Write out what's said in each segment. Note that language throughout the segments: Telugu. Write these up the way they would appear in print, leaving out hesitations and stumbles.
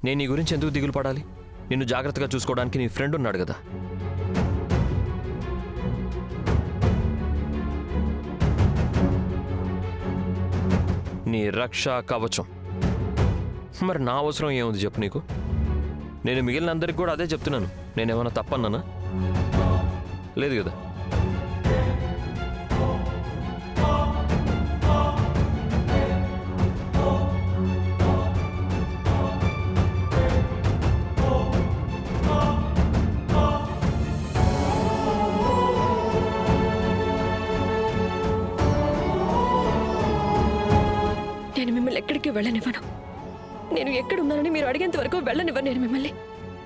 నేను నీ గురించి ఎందుకు దిగులు పడాలి? నిన్ను జాగ్రత్తగా చూసుకోవడానికి నీ ఫ్రెండ్ ఉన్నాడు కదా. నీ రక్ష కవచం. మరి నా అవసరం ఏముంది చెప్పు నీకు? నేను మిగిలిన అందరికి కూడా అదే చెప్తున్నాను. నేనేమన్నా తప్పన్నానా? లేదు కదా. నేను మిమ్మల్ని ఎక్కడికి వెళ్ళనివ్వను. నేను ఎక్కడున్నానని మీరు అడిగేంత వరకు వెళ్ళనివ్వను నేను మిమ్మల్ని.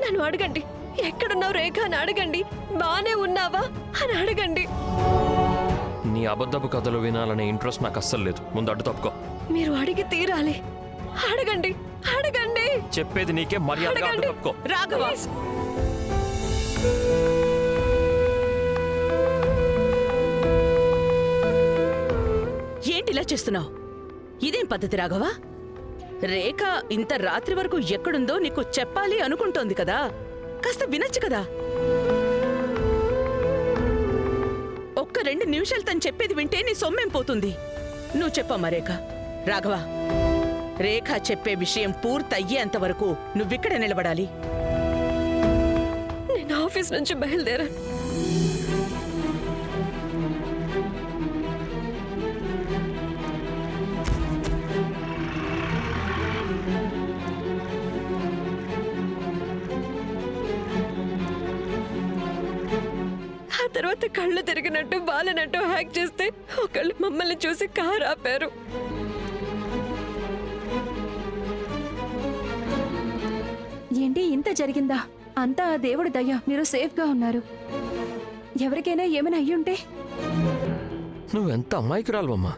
నన్ను అడగండి, ఎక్కడున్నావు రేఖ అని అడగండి, బానే ఉన్నావా అని అడగండి. నీ అబద్ధపు కథలు వినాలనే ఇంట్రెస్ట్ నాకు అస్సలు లేదు. ముందు అడ్డు తప్పుకో. మీరు అడిగి తీరాలి. అడగండి, అడగండి. చెప్పేది నీకే మర్యాదగా అడ్డు తప్పుకో. రాఘవ, ఏంటి ఇలా చేస్తున్నావు? ఇదేం పద్ధతి రాఘవా? రేఖ ఇంత రాత్రి వరకు ఎక్కడుందో నీకు చెప్పాలి అనుకుంటోంది కదా, కాస్త వినొచ్చు కదా. ఒక్క 2 నిమిషాలు తను చెప్పేది వింటే నీ సొమ్మేం పోతుంది? నువ్వు చెప్పమ్మా రేఖ. రాఘవా, రేఖ చెప్పే విషయం పూర్తయ్యేంత వరకు నువ్విక్కడే నిలబడాలి. నేను ఆఫీస్ నుంచి బయలుదేరాను. తర్వాత కళ్ళు తిరిగినట్టు బాలనట్టు హ్యాక్ చేస్తే ఒకళ్ళు మమ్మల్ని చూసి కారు ఆపారు. ఏంటి ఇంత జరిగిందా? అంతా ఆ దేవుడి దయ, మీరు సేఫ్గా ఉన్నారు. ఎవరికైనా ఏమైనా అయ్యుంటే? నువ్వెంత అమాయకురాలువమ్మా.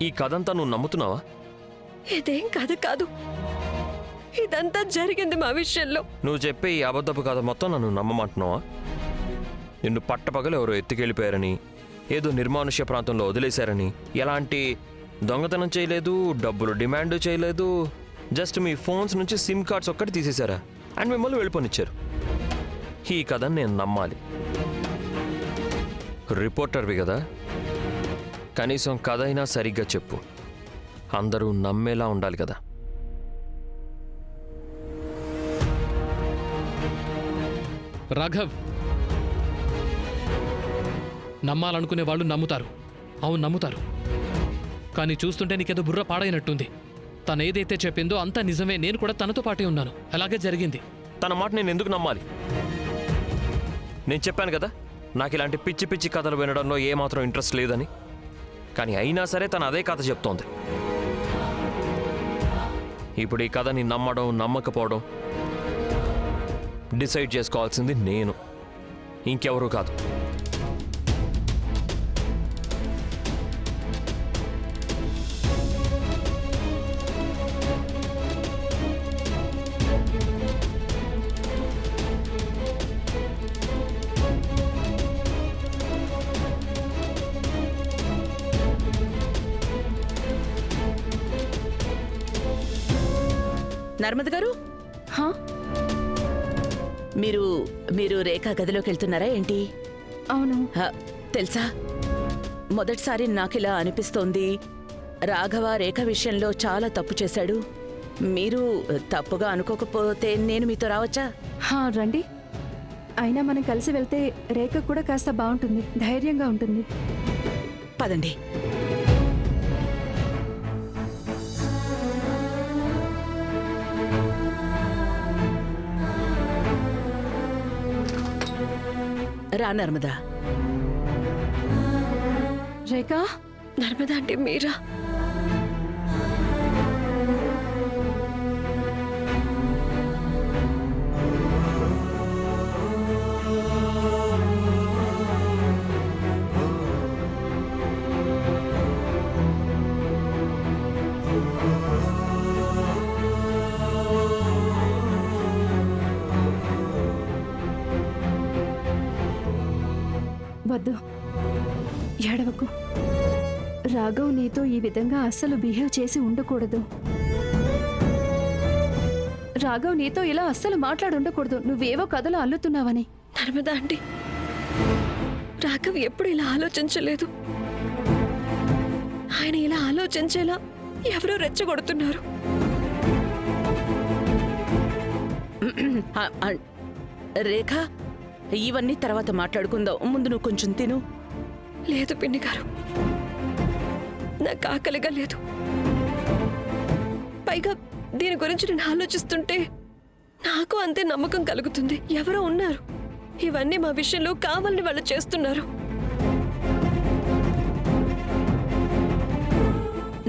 ఈ కథంతా నువ్వు నమ్ముతున్నావా? ఇదేం కథ కాదు, ఇదంతా జరిగింది మా విషయంలో. నువ్వు చెప్పే ఈ అబద్ధపు కథ మొత్తం నన్ను నమ్మమంటున్నావా? నిన్ను పట్టపగలు ఎవరో ఎత్తుకెళ్ళిపోయారని, ఏదో నిర్మానుష్య ప్రాంతంలో వదిలేశారని, ఎలాంటి దొంగతనం చేయలేదు, డబ్బులు డిమాండ్ చేయలేదు, జస్ట్ మీ ఫోన్స్ నుంచి సిమ్ కార్డ్స్ ఒక్కటి తీసేశారా అండ్ మిమ్మల్ని వెళ్ళిపోనిచ్చారు. ఈ కథని నేను నమ్మాలి. రిపోర్టర్వి కదా, కనీసం కథ అయినా సరిగ్గా చెప్పు. అందరూ నమ్మేలా ఉండాలి కదా. రాఘవ్, నమ్మాలనుకునే వాళ్ళు నమ్ముతారు. అవును, నమ్ముతారు. కానీ చూస్తుంటే నీకేదో బుర్ర పాడైనట్టుంది. తను ఏదైతే చెప్పిందో అంతా నిజమే. నేను కూడా తనతో పాటే ఉన్నాను. అలాగే జరిగింది. తన మాట నేను ఎందుకు నమ్మాలి? నేను చెప్పాను కదా, నాకు ఇలాంటి పిచ్చి పిచ్చి కథలు వినడంలో ఏమాత్రం ఇంట్రెస్ట్ లేదని. కానీ అయినా సరే తను అదే కథ చెప్తోంది. ఇప్పుడు ఈ కథని నమ్మడం నమ్మకపోవడం డిసైడ్ చేసుకోవాల్సింది నేను, ఇంకెవరూ కాదు. నర్మద గారు, హా? మీరు రేఖ గదిలోకి వెళ్తున్నారా ఏంటి? అవును. తెలుసా, మొదటిసారి నాకిలా అనిపిస్తోంది. రాఘవ రేఖ విషయంలో చాలా తప్పు చేశాడు. మీరు తప్పుగా అనుకోకపోతే నేను మీతో రావచ్చా? హా, రండి. అయినా మనం కలిసి వెళ్తే రేఖ కూడా కాస్త బాగుంటుంది, ధైర్యంగా ఉంటుంది. పదండి. రా నర్మదా. రేఖ, నర్మదా అంటే మీరా? వద్దు, ఏడవకు. రాఘవ్ నీతో ఈ విధంగా అస్సలు బిహేవ్ చేసి ఉండకూడదు. రాఘవ్ నీతో ఇలా అస్సలు మాట్లాడి ఉండకూడదు. నువ్వేవో కథలు అల్లుతున్నావని. నర్మదా ఆంటీ, రాఘవ్ ఎప్పుడు ఇలా ఆలోచించలేదు. ఆయన ఇలా ఆలోచించేలా ఎవరో రెచ్చగొడుతున్నారు. రేఖ, ఇవన్నీ తర్వాత మాట్లాడుకుందాం. ముందు నువ్వు కొంచెం తిను. లేదు పిన్ని గారు, నాకు ఆకలిగా లేదు. పైగా దీని గురించి నేను ఆలోచిస్తుంటే నాకు అంతే నమ్మకం కలుగుతుంది. ఎవరో ఉన్నారు, ఇవన్నీ మా విషయంలో కావాలని వాళ్ళు చేస్తున్నారు.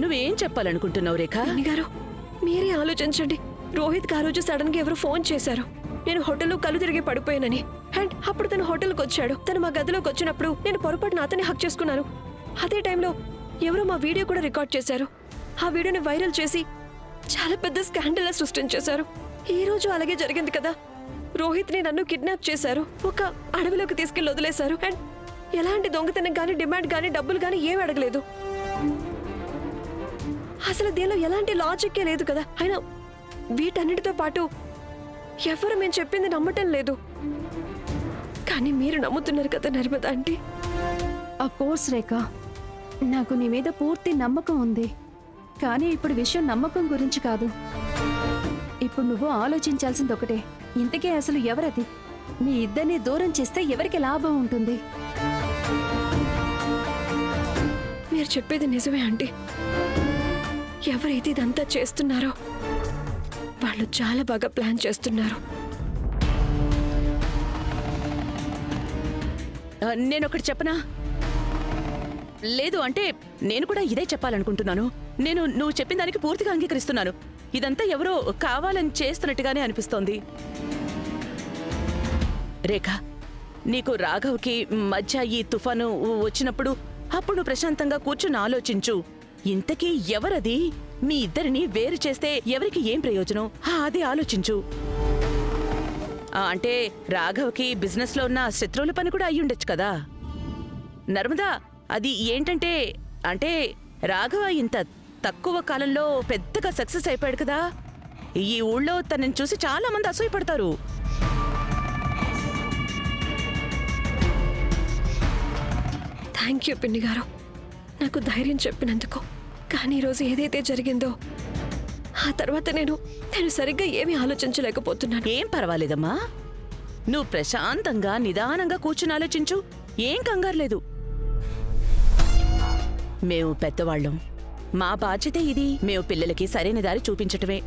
నువ్వేం చెప్పాలనుకుంటున్నావు రేఖ? పిన్ని గారు, మీరే ఆలోచించండి. రోహిత్ ఆ రోజు సడన్ గా ఎవరో ఫోన్ చేశారు, నేను హోటల్లో కళ్ళు తిరిగి పడిపోయానని. అండ్ అప్పుడు తను హోటల్కి వచ్చాడు. తను మా గదిలోకి వచ్చినప్పుడు నేను పొరపాటున అతన్ని హక్ చేసుకున్నాను. అదే టైంలో ఎవరో మా వీడియో కూడా రికార్డ్ చేశారు. ఆ వీడియోని వైరల్ చేసి చాలా పెద్ద స్కాండల్ సృష్టించేశారు. ఈ రోజు అలాగే జరిగింది కదా. రోహిత్ ని నన్ను కిడ్నాప్ చేశారు, ఒక అడవిలోకి తీసుకెళ్లి వదిలేశారు. అండ్ ఎలాంటి దొంగతనం గానీ, డిమాండ్ గానీ, డబ్బులు గానీ ఏమి అడగలేదు. అసలు దీనిలో ఎలాంటి లాజిక్కే లేదు కదా. అయినా వీటన్నిటితో పాటు ఎవరు మేము చెప్పింది నమ్మటం లేదు. కానీ మీరు నమ్ముతున్నారు కదా నర్మదా ఆంటీ. కోర్స్ రేఖ, నాకు నీ మీద పూర్తి నమ్మకం ఉంది. కానీ ఇప్పుడు విషయం నమ్మకం గురించి కాదు. ఇప్పుడు నువ్వు ఆలోచించాల్సింది ఒకటే, ఇంతకీ అసలు ఎవరది? మీ ఇద్దరిని దూరం చేస్తే ఎవరికి లాభం ఉంటుంది? మీరు చెప్పేది నిజమే ఆంటీ. ఎవరైతే ఇదంతా చేస్తున్నారో వాళ్ళు చాలా బాగా ప్లాన్ చేస్తున్నారు. నేనొకటి చెప్పనా? లేదు అంటే నేను కూడా ఇదే చెప్పాలనుకుంటున్నాను. నువ్వు చెప్పిన దానికి పూర్తిగా అంగీకరిస్తున్నాను. ఇదంతా ఎవరో కావాలని చేస్తున్నట్టుగానే అనిపిస్తోంది. రేఖ, నీకు రాఘవ్కి మధ్య ఈ తుఫాను వచ్చినప్పుడు అప్పుడు నువ్వు ప్రశాంతంగా కూర్చుని ఆలోచించు. ఇంతకీ ఎవరది? మీ ఇద్దరిని వేరు చేస్తే ఎవరికి ఏం ప్రయోజనం? అది ఆలోచించు. అంటే రాఘవ్కి బిజినెస్ లో ఉన్న శత్రువుల పని కూడా అయ్యుండొచ్చు కదా నర్మదా. అది ఏంటంటే అంటే రాఘవ ఇంత తక్కువ కాలంలో పెద్దగా సక్సెస్ అయిపోయాడు కదా. ఈ ఊళ్ళో తనని చూసి చాలా మంది అసూయపడతారు. థ్యాంక్ యూ పిన్ని గారు, నాకు ధైర్యం చెప్పినందుకు. కానీ ఈరోజు ఏదైతే జరిగిందో ఆ తర్వాత నేను సరిగ్గా ఏమీ ఆలోచించలేకపోతున్నాను. ఏం పర్వాలేదమ్మా, నువ్వు ప్రశాంతంగా నిదానంగా కూర్చుని ఆలోచించు. ఏం కంగారు లేదు. మేము పెద్దవాళ్ళం, మా బాధ్యత ఇది. మేము పిల్లలకి సరైన దారి చూపించటమే.